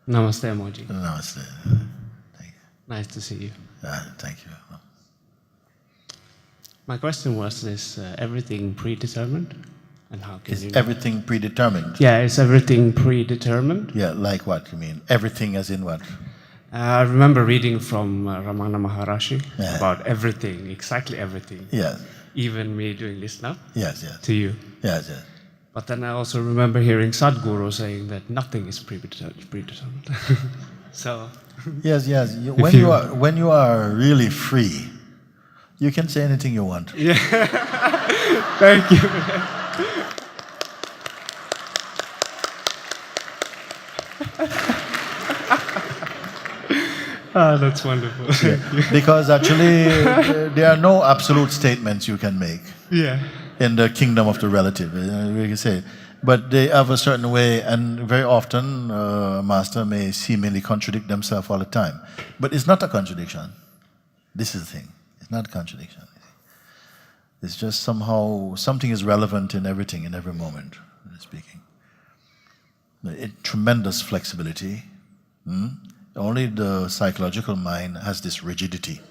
Namaste, Mooji. Namaste. Thank you. Nice to see you. Thank you. My question was, is everything predetermined? And how can you Is know? everything predetermined? Yeah, is everything predetermined? Yeah, like what you mean? Everything as in what? I remember reading from Ramana Maharashi Yeah. about everything, exactly everything. Yes. Even me doing this now Yes, yes. to you. Yes, yes. But then I also remember hearing Sadhguru saying that nothing is predetermined. So, Yes, yes. When you are really free, you can say anything you want. yeah. Thank you. Ah, that's wonderful. Thank you. Because actually, there are no absolute statements you can make Yeah. in the kingdom of the relative. We can say, but they have a certain way, and very often, master may seemingly contradict themselves all the time. But it's not a contradiction. This is the thing. It's not a contradiction. It's just somehow something is relevant in everything, in every moment. Speaking, tremendous flexibility. Only the psychological mind has this rigidity.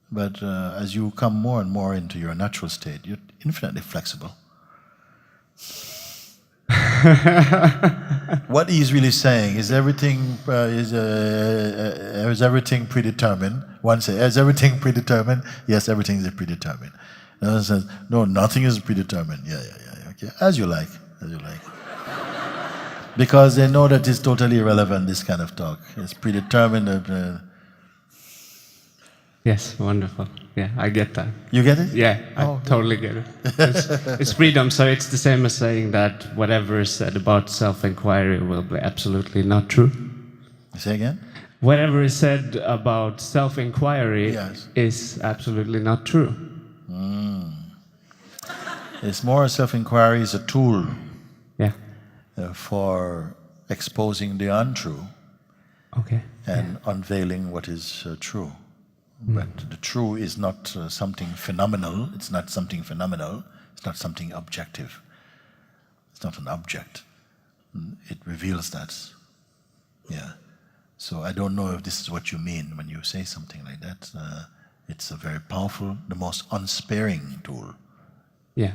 But as you come more and more into your natural state, you're infinitely flexible. What he's really saying is everything is everything predetermined. One says, is everything predetermined? Yes, everything is predetermined. Another says, no, nothing is predetermined. Yeah. Okay, as you like. Because they know that it's totally irrelevant, this kind of talk. It's predetermined. Yes, wonderful. Yeah, I get that. You get it? Yeah, I totally get it. It's freedom, so it's the same as saying that whatever is said about self-inquiry will be absolutely not true. Say again? Whatever is said about self-inquiry is absolutely not true. It's more self-inquiry is a tool for exposing the untrue and unveiling what is true. But the true is not something phenomenal. It's not something phenomenal. It's not something objective. It's not an object. It reveals that. Yeah. So I don't know if this is what you mean when you say something like that. It's a very powerful, the most unsparing tool. Yeah.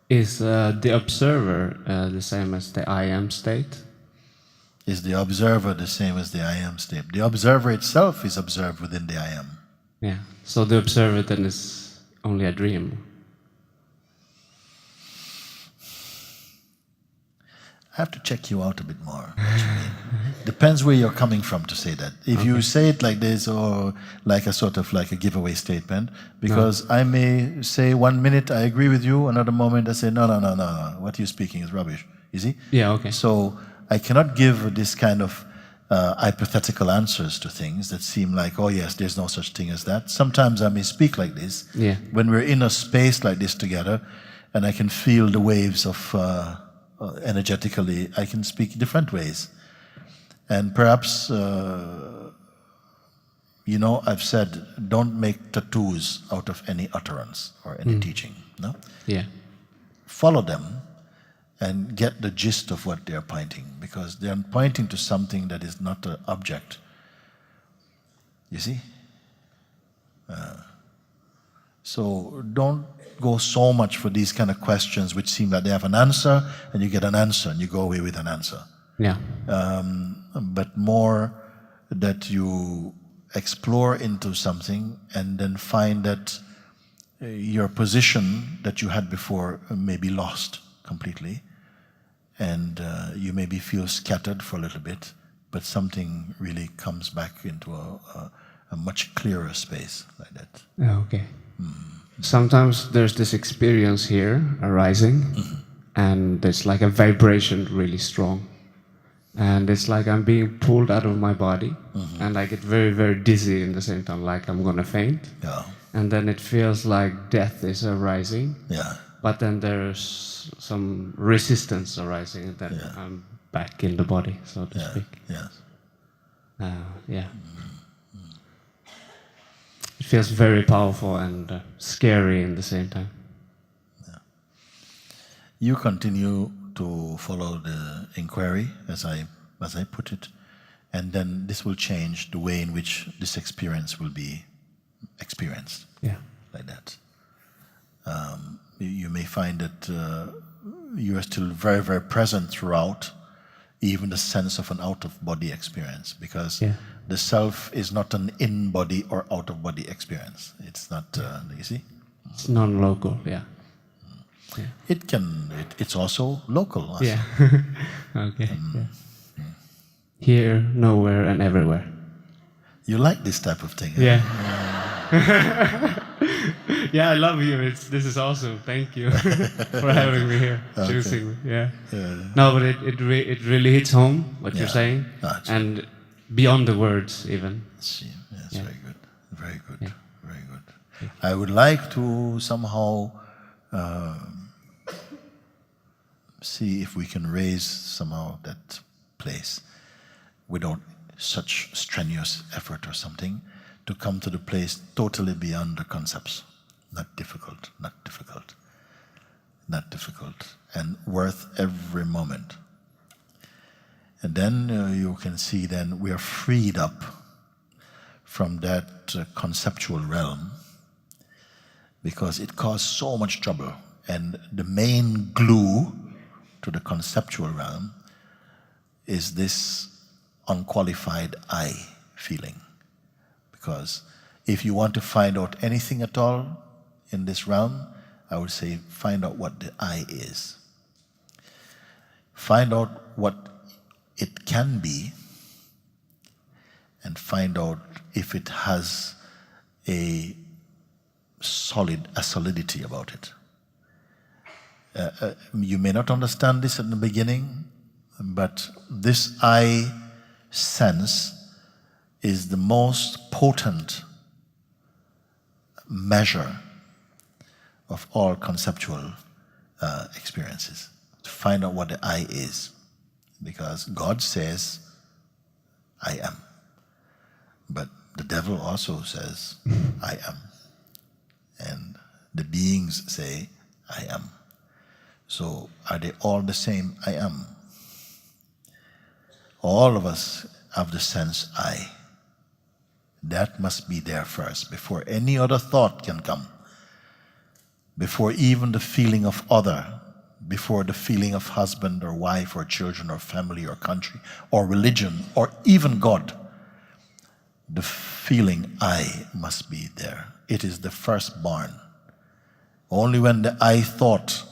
Is the observer the same as the I am state? Is the observer the same as the I am state? The observer itself is observed within the I am. Yeah. So the observer then is only a dream. I have to check you out a bit more, what you mean. Depends where you're coming from to say that. If you say it like this, or like a sort of like a giveaway statement, because I may say 1 minute I agree with you, another moment I say no, what you're speaking is rubbish. You see? Yeah, okay. So I cannot give this kind of hypothetical answers to things that seem like, oh yes, there's no such thing as that. Sometimes I may speak like this. Yeah. When we're in a space like this together, and I can feel the waves of energetically, I can speak different ways. And perhaps, I've said, don't make tattoos out of any utterance or any teaching. No? Yeah. Follow them and get the gist of what they're pointing, because they're pointing to something that is not an object. You see? So don't go so much for these kind of questions which seem like they have an answer, and you get an answer and you go away with an answer. Yeah. But more that you explore into something and then find that your position that you had before may be lost completely, and you maybe feel scattered for a little bit, but something really comes back into a much clearer space like that. Okay. Sometimes there's this experience here arising, and it's like a vibration really strong. And it's like I'm being pulled out of my body, and I get very, very dizzy in the same time, like I'm gonna faint. Yeah. And then it feels like death is arising. Yeah. But then there's some resistance arising, and then I'm back in the body, so to speak. Yes. It feels very powerful and scary in the same time. You continue to follow the inquiry, as I put it, and then this will change the way in which this experience will be experienced. Yeah. Like that. You may find that you are still very, very present throughout, even the sense of an out-of-body experience, because the self is not an in-body or out-of-body experience. It's not, you see? It's non-local, yeah. It's also local. Also. Yeah. Okay. Here, nowhere, and everywhere. You like this type of thing? Yeah. Yeah, I love you. This is awesome. Thank you for having me here, choosing me. Yeah. No, but it really hits home what you're saying, and beyond the words even. Yes, very good, very good, very good. I would like to somehow see if we can raise somehow that place without such strenuous effort or something, to come to the place totally beyond the concepts. Not difficult, not difficult, not difficult, and worth every moment. And then you can see then we are freed up from that conceptual realm, because it caused so much trouble. And the main glue to the conceptual realm is this unqualified I feeling. Because if you want to find out anything at all in this realm, I would say find out what the I is. Find out what it can be, and find out if it has a solidity about it. You may not understand this in the beginning, but this I sense is the most potent measure of all conceptual experiences, to find out what the I is. Because God says, I am. But the devil also says, I am. And the beings say, I am. So are they all the same? I am. All of us have the sense I. That must be there first, before any other thought can come. Before even the feeling of other, before the feeling of husband or wife or children or family or country or religion or even God. The feeling I must be there. It is the firstborn. Only when the I thought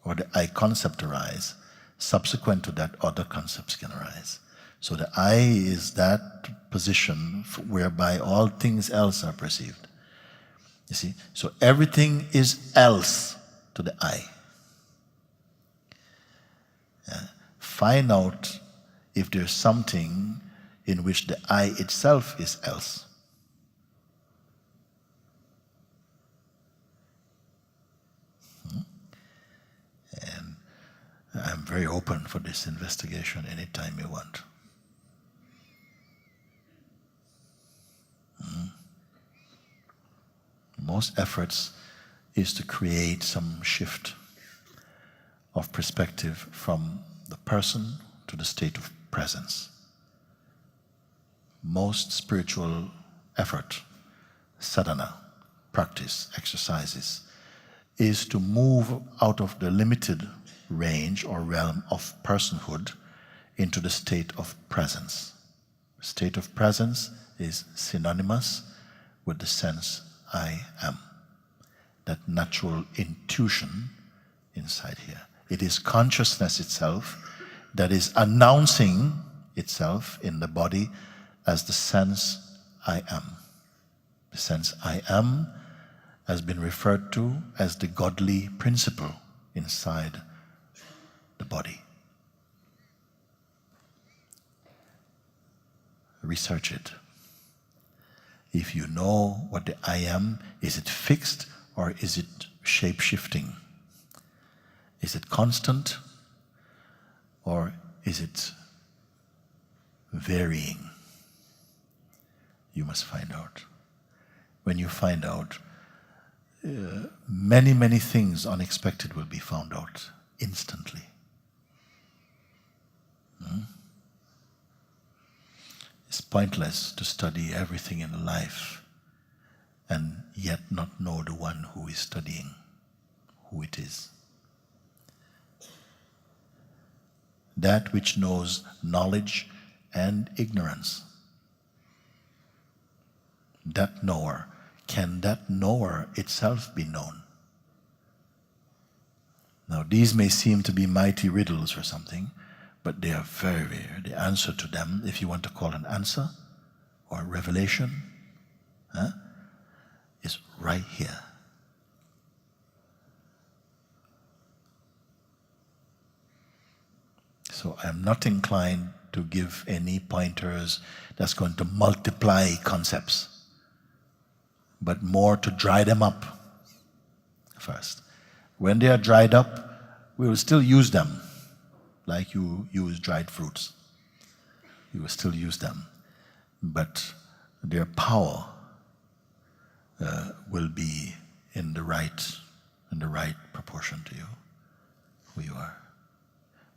or the I concept arise, subsequent to that other concepts can arise. So the I is that position whereby all things else are perceived. You see? So everything is else to the I. Find out if there's something in which the I itself is else. And I'm very open for this investigation anytime you want. Most efforts is to create some shift of perspective from the person to the state of presence. Most spiritual effort, sadhana, practice, exercises, is to move out of the limited range or realm of personhood into the state of presence. State of presence is synonymous with the sense I am. That natural intuition inside here. It is consciousness itself that is announcing itself in the body as the sense I am. The sense I am has been referred to as the godly principle inside the body. Research it. If you know what the I am, is it fixed or is it shape-shifting? Is it constant or is it varying? You must find out. When you find out, many, many things unexpected will be found out instantly. It's pointless to study everything in life and yet not know the one who is studying, who it is. That which knows knowledge and ignorance. That knower, can that knower itself be known? Now these may seem to be mighty riddles or something, but they are very, very, the answer to them, if you want to call an answer or revelation, is right here. So I'm not inclined to give any pointers that's going to multiply concepts, but more to dry them up first. When they are dried up, we will still use them, like you use dried fruits. You will still use them, but their power will be in the right proportion to you, who you are.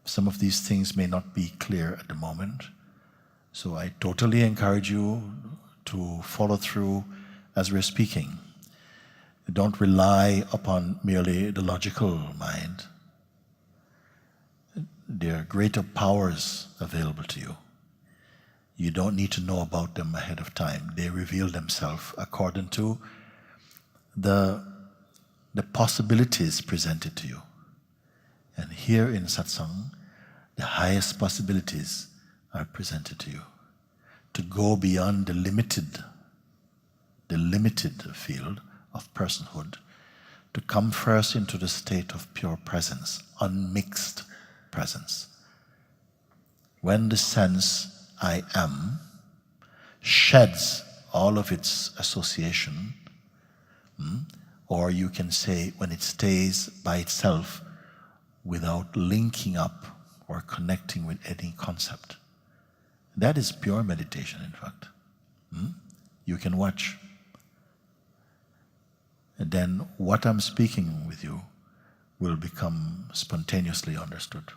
Some of these things may not be clear at the moment, so I totally encourage you to follow through as we're speaking. Don't rely upon merely the logical mind. There are greater powers available to you. You don't need to know about them ahead of time. They reveal themselves according to the possibilities presented to you. And here in satsang, the highest possibilities are presented to you. To go beyond the limited field of personhood, to come first into the state of pure presence, unmixed presence. When the sense I am sheds all of its association, or you can say when it stays by itself without linking up or connecting with any concept. That is pure meditation, in fact. You can watch. And then what I'm speaking with you will become spontaneously understood.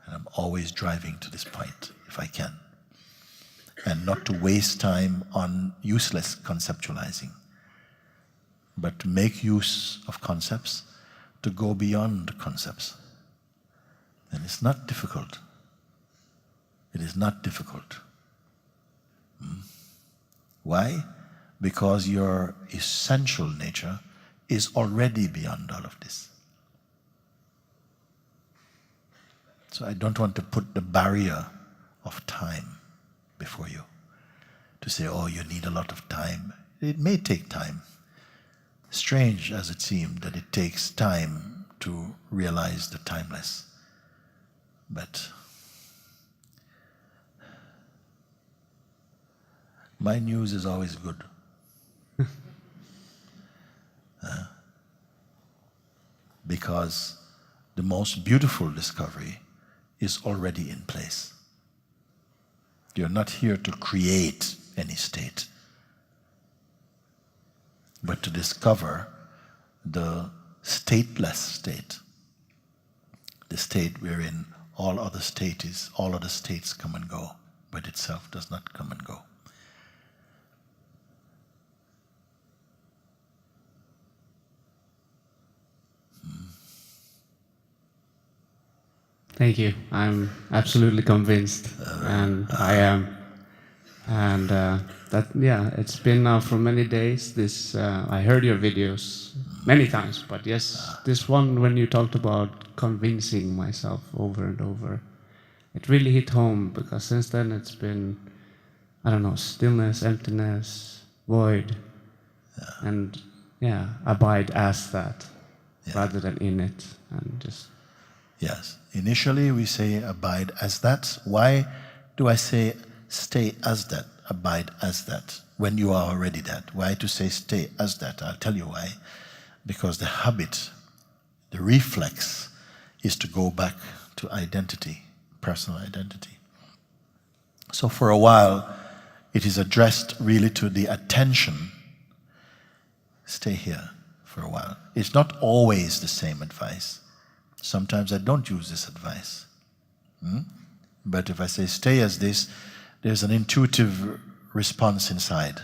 And I'm always driving to this point, if I can. And not to waste time on useless conceptualizing, but to make use of concepts, to go beyond concepts. And it's not difficult. It is not difficult. Why? Because your essential nature is already beyond all of this. So I don't want to put the barrier of time before you, to say, oh, you need a lot of time. It may take time. Strange as it seemed that it takes time to realize the timeless. But my news is always good. Because the most beautiful discovery is already in place. You're not here to create any state, but to discover the stateless state, the state wherein all other states come and go, but itself does not come and go. Thank you. I'm absolutely convinced, and I am. And it's been now for many days. I heard your videos many times, but yes, this one when you talked about convincing myself over and over, it really hit home, because since then it's been, I don't know, stillness, emptiness, void, and abide as that, rather than in it, and just. Yes. Initially we say abide as that. Why do I say stay as that, abide as that, when you are already that? Why to say stay as that? I'll tell you why. Because the habit, the reflex, is to go back to identity, personal identity. So for a while, it is addressed really to the attention. Stay here for a while. It's not always the same advice. Sometimes I don't use this advice. But if I say, stay as this, there's an intuitive response inside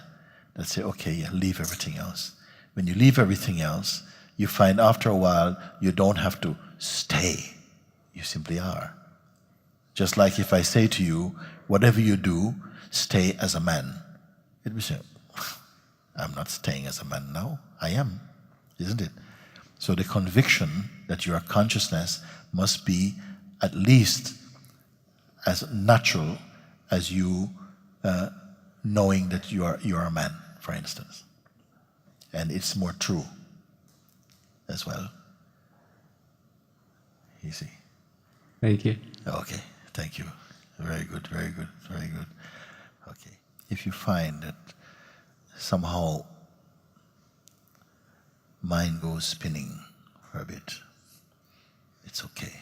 that say, okay, yeah, leave everything else. When you leave everything else, you find after a while you don't have to stay. You simply are. Just like if I say to you, whatever you do, stay as a man. It will say, I'm not staying as a man now. I am, isn't it? So the conviction that you are consciousness must be at least as natural as you knowing that you are a man, for instance. And it's more true as well. You see? Thank you. Okay, thank you. Very good, very good, very good. Okay. If you find that somehow mind goes spinning for a bit, it's okay.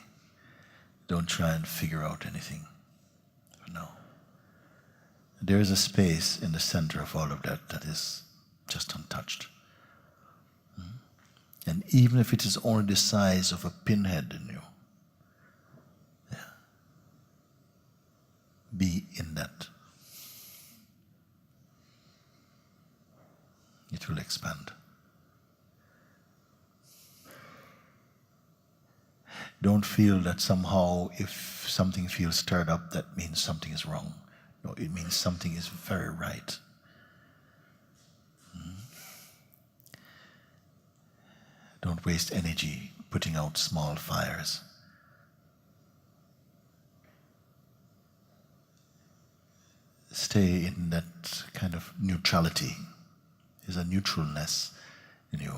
Don't try and figure out anything for now. There is a space in the center of all of that that is just untouched. And even if it is only the size of a pinhead in you, be in that. It will expand. Don't feel that somehow if something feels stirred up, that means something is wrong. No, it means something is very right. Don't waste energy putting out small fires. Stay in that kind of neutrality. There's a neutralness in you.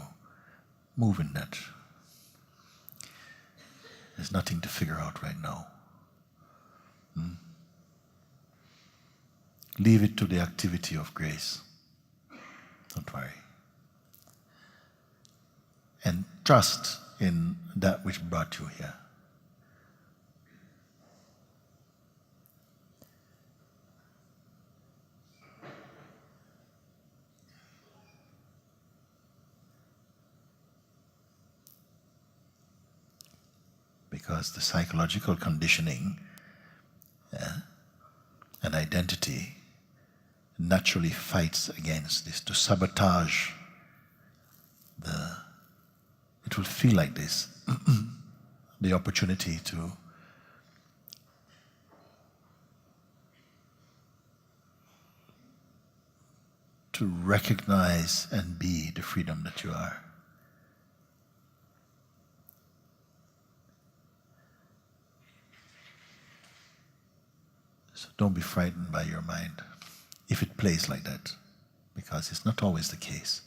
Move in that. There's nothing to figure out right now. Leave it to the activity of grace. Don't worry. And trust in that which brought you here. Because the psychological conditioning and identity naturally fights against this, to sabotage it will feel like this, the opportunity to recognize and be the freedom that you are. So don't be frightened by your mind if it plays like that, because it's not always the case.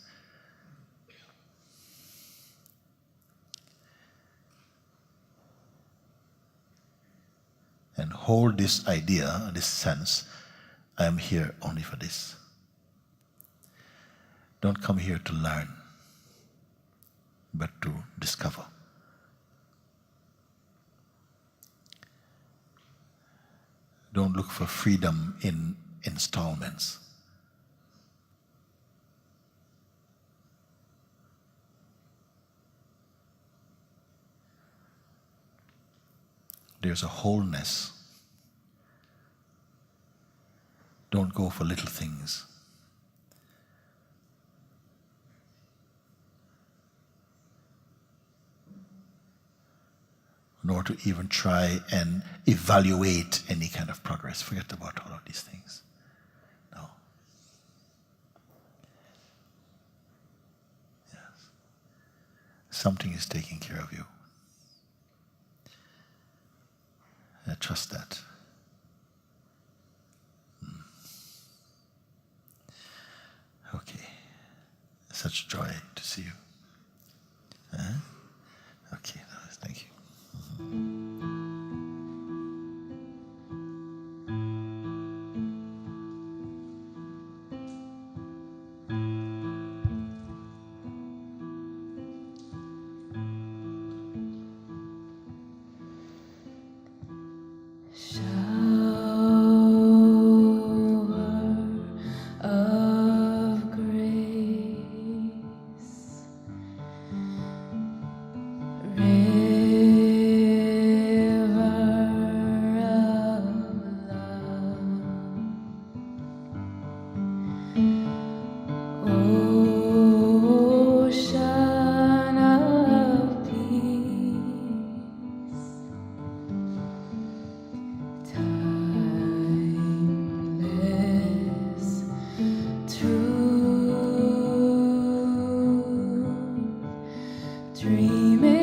And hold this idea, this sense, I am here only for this. Don't come here to learn, but to discover. Don't look for freedom in installments. There's a wholeness. Don't go for little things. Nor to even try and evaluate any kind of progress. Forget about all of these things. No. Yes. Something is taking care of you. Trust that. Okay. Such joy to see you. Okay, thank you. Of grace, dreaming